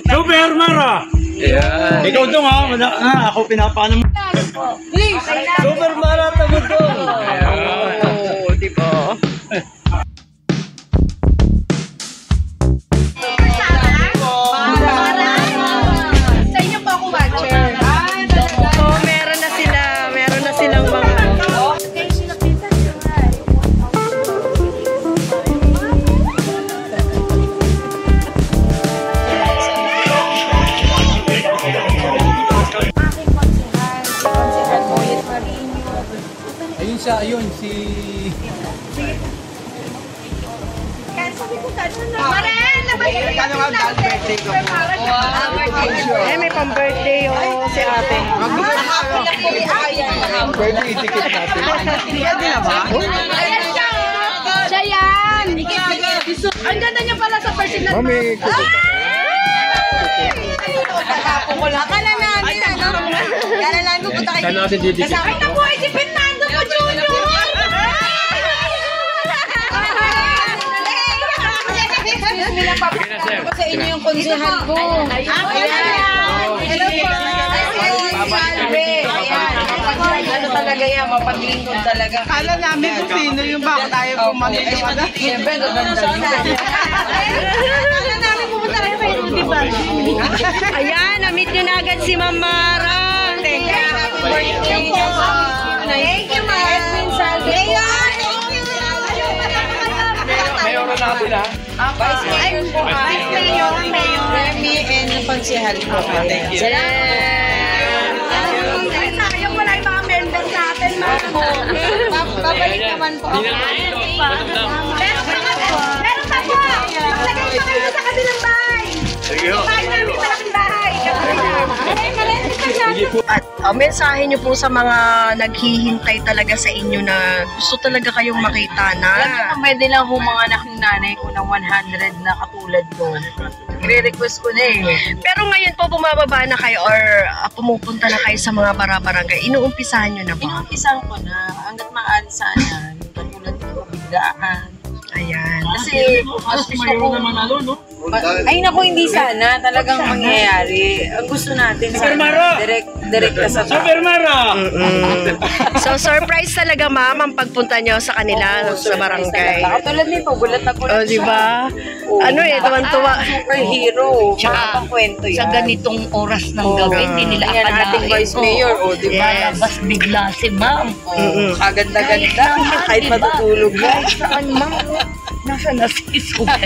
Super Mara! Ayan. Ikaw dong ha, ako pinapaano mo. Super Mara, tagod dong! Oo, diba? Sa inyo po ako watcher. So, meron na silang mga... Ayun siya, ayun, si... Maren, nabalik ka naman birthday ko. Eh, may pang-birthday yung si ate. Birthday ticket natin. Ayan siya. Siya yan. Ang ganda niya pala sa personal. Mami, Akala namin, ano? Akala namin pupunta kayo. sana kasi didikit. Ay, naku, ay, si Fernando po, Junior! Sa inyo yung konsehal ko. Hello po. Ano talaga yan, mapaglingkod talaga. Kala namin kung sino yung bakit ayaw pumalit yung ano. Siyempre, gaganda niya. Akala namin pupunta kayo kay Rudy ba? Ayan, na-meet nyo na agad si Ma'am Mara. Thank you, ma'am. Edwin Salve. Mayor na natin ha. Vice Mayor. Remy and konsehal ko. Thank you. Sayang wala yung mga members natin, ma'am. Babalik naman po ako. Meron pa po. Maglagay pa kayo sa kabilang bahay. Bahay namin, malaking bahay. At mensahe nyo po sa mga naghihintay talaga sa inyo na gusto talaga kayong makita na. Pwede lang ho mga anak ng nanay ko ng 100 na katulad ko. I-request ko na eh. Pero ngayon po bumababa na kayo or pumupunta na kayo sa mga barangay. Inuumpisahan nyo na ba? Inumpisan ko na hanggat maaari sana. Katulad ko, biglaan. Ayan. Kasi, Mayor naman ano, no? ay naku, hindi sana. Talagang mangyayari. Ang gusto natin sana, direct ka sa tao. Super Mara! So surprise talaga ma'am ang pagpunta nyo sa kanila sa barangay. Katulad nito, gulat na gulat O diba? Ano eh, tuwan-tuwa. Superhero. Tsaka, Mga kwento yan. sa ganitong oras ng gabi, hindi nila Yan, ating Vice Mayor, o, di ba? Yes. Labas bigla si ma'am. Kaganda-ganda. Kahit matutulog na. Saan ma'am? Nasa na si Super?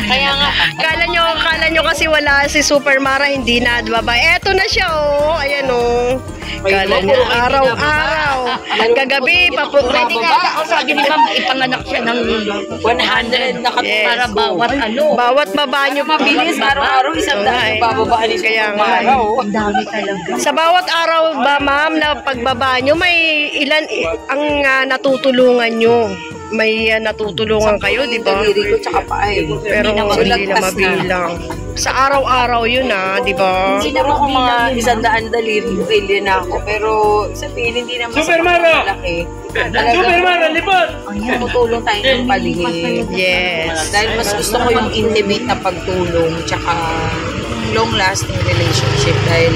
Kaya nga, Kala nyo kasi wala si Super Mara, hindi na, di ba ba? Eto na siya, oh. Ayan, oh. Kala nyo, araw-araw. Kagabi, Pwede nga ako sabi ni ma'am, ipanganak siya ng 100 na Yes. para bawat ano. Bawat baba nyo, mabilis, araw-araw, isang Oo nga daan eh. bababaan ni Kaya Super nga eh. Mara. Ang dami talaga. Sa bawat araw ba, ma'am, na pagbaba nyo, may ilan ang natutulungan nyo? May natutulungan kayo, di ba? Daliri ko tsaka paa eh. Pero hindi na mabilang. Sa araw-araw yun, di ba? Siguro kung mga 100 daliri na ako. Pero sabihin, hindi naman Super Mara! malaki. Super Mara, lipat! Tumutulong tayo ng paligid. Yes. Dahil mas gusto ko yung intimate na pagtulong tsaka long-lasting relationship dahil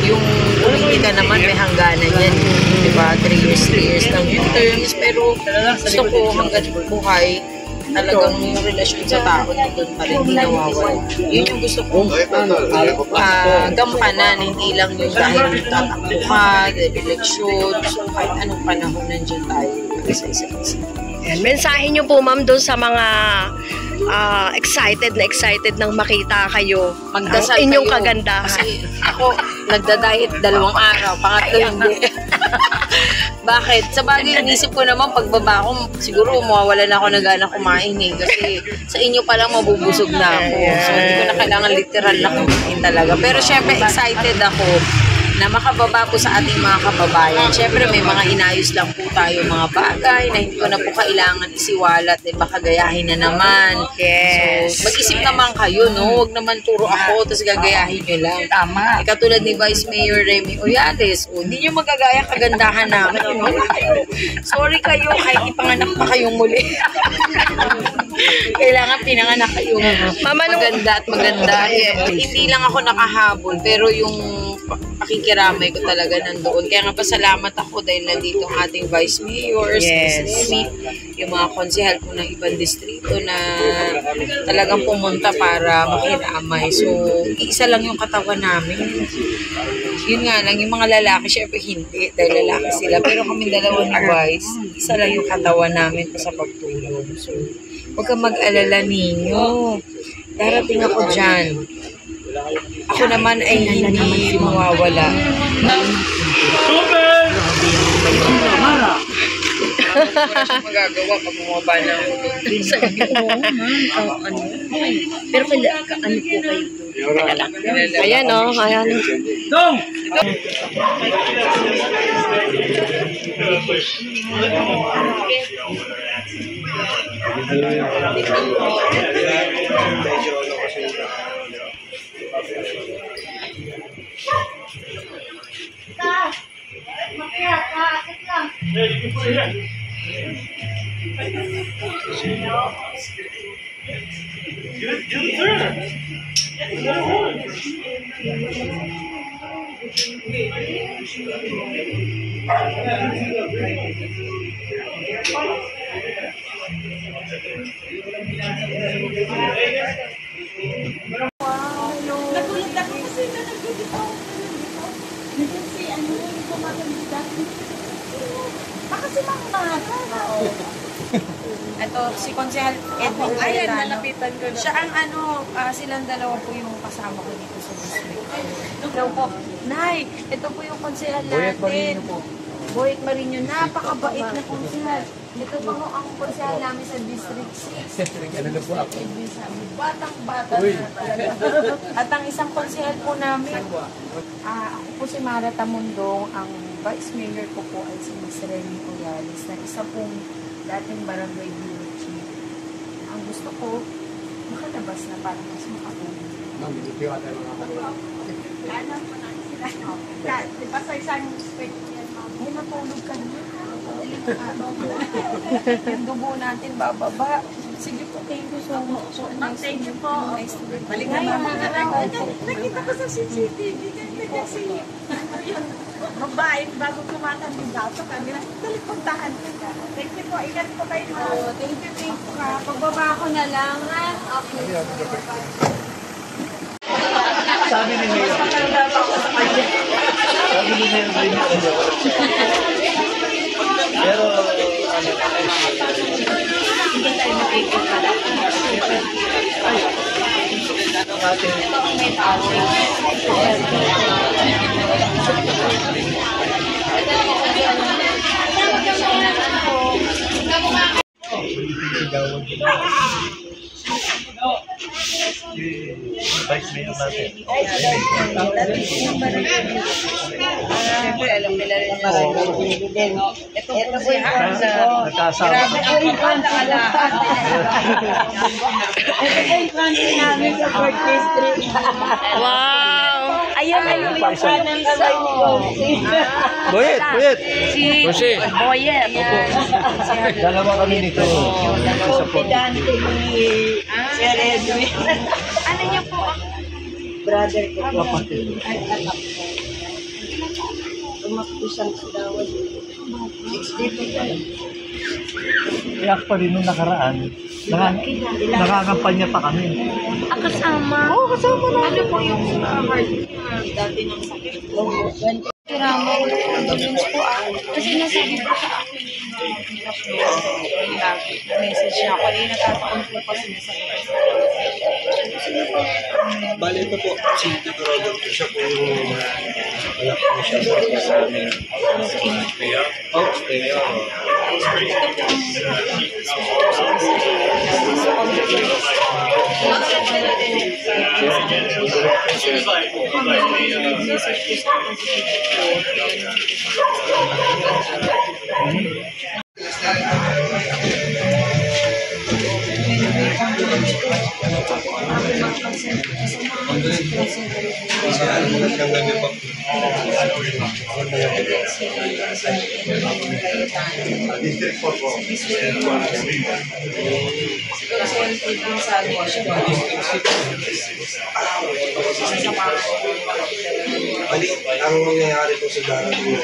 yung politika naman may hangganan yan. Diba? 3 years lang yung terms. Pero gusto ko hanggang buhay talagang yung relasyon sa tao doon pa rin, hindi nawawala. Yun yung gusto kong gampanan, hindi lang yung dahil tatakbo ka, eleksyon, so kahit anong panahon nandiyan tayo sa isa't isa. Ayan, mensahe nyo po, ma'am, doon sa mga excited nang makita kayo. Magdasal ang inyong kayo. kagandahan. Kasi ako, nagda-diet 2 araw, pangatlo hindi. Bakit? Sa bagay, inisip ko naman, pagbaba ko, siguro mawawala na ako ng gana kumain eh. Kasi sa inyo pa lang mabubusog na ako. So, hindi ko na kailangan literal na kumain talaga. Pero syempre, excited ako na makababa po sa ating mga kababayan. Siyempre, may mga inayos lang po tayo mga bagay na hindi ko na po kailangan isiwalat eh, baka gayahin na naman. Yes. So, mag-isip naman kayo, no? Huwag naman puro ako, tapos gagayahin nyo lang. Tama. Katulad ni Vice Mayor Remy Oyales, hindi nyo magagaya kagandahan namin. Sorry kayo, kahit ipanganak pa kayong muli. Kailangan pinanganak yung Mama, nung- maganda at maganda. Hindi lang ako nakahabol, pero yung pakikiramay ko talaga nandoon. Kaya nga pasalamat ako dahil nandito ang ating Vice Mayor, Yes. Ms. Remy, yung mga konsehal ko ng ibang distrito na talagang pumunta para makiramay. So, isa lang yung katawan namin. Yun nga lang, yung mga lalaki, syempre hindi, dahil lalaki sila. Pero kami dalawa ni Vice, isa lang yung katawan namin sa pagtulong. So, huwag kang mag-alala ninyo. Darating ako dyan. Ako naman ay hindi mawawala. Super! Mara! Wala siyang magagawa pag bumaba na ako doon. Pero ano po kayo? Ayan, oh. Ayan. Dong! Nagulat ako kasi na nagdito. Nandun si ano, yung kumakandidat. Baka si Mang Mara. Ito, si Konsehal Edwin Ayan, Cayetano. nalapitan ko na. Siya ang silang dalawa po yung kasama ko dito sa district. Hello po. Nay, ito po yung konsehal natin. Boyet Marino, napakabait na konsehal. Ito po ang konsehal namin sa District 6. Ano po ako? Batang-bata na talaga. At ang isang konsehal po namin, ako po si Mara Tamundong, ang Vice Mayor ko po ay si Ms. Remy Oyales, na isa pong dating barangay bureau chief. Ang gusto ko, makalabas na para mas makatulong. Alam mo na sila. Di ba sa isang spec yan, ma'am? Ay, matulog ka na. Yung dugo natin bababa. Sige po, thank you so much. Ma'am, thank you po. Nice to meet you. Balik na ma'am. Nakita ko sa CCTV. Ganyan kasi yung babae bago kumakandidat sa kanila. Dali, puntahan ka. Thank you po. Ingat po kayo. Thank you ka. Pagbaba ko na lang, ha? Okay. Sabi ni Mayor. Sabi ni Mayor. Pero, Hindi tayo makikita. Vice Mayor natin. Siyempre, alam nila rin yung barangay. Ito po yung Nagkasama. Wow! Ayun, ayun yung kanang kamay ni Bossy. Boyet! Boyet! Si Boyet. Dalawa kami nito. Confidante ni Sir Edwin. Ano niyo po ang brother ko? Kapatid. Tumakbo siyang sigawan. 62 pa. Kaya pa rin nung nakaraan, nakakampanya pa kami. Ang kasama. Oo, kasama na. Ano po yung heart dati ng sakit? Kirama ko ng condolence po kasi nasabi po sa akin message niya ako eh natataon po pa sila sa Bale, ito po, si Tito Robert po siya po yung malaki po siya sa amin. Oh, Magandang gabi po. District 4 po. Bali, ang nangyayari po sa darat po,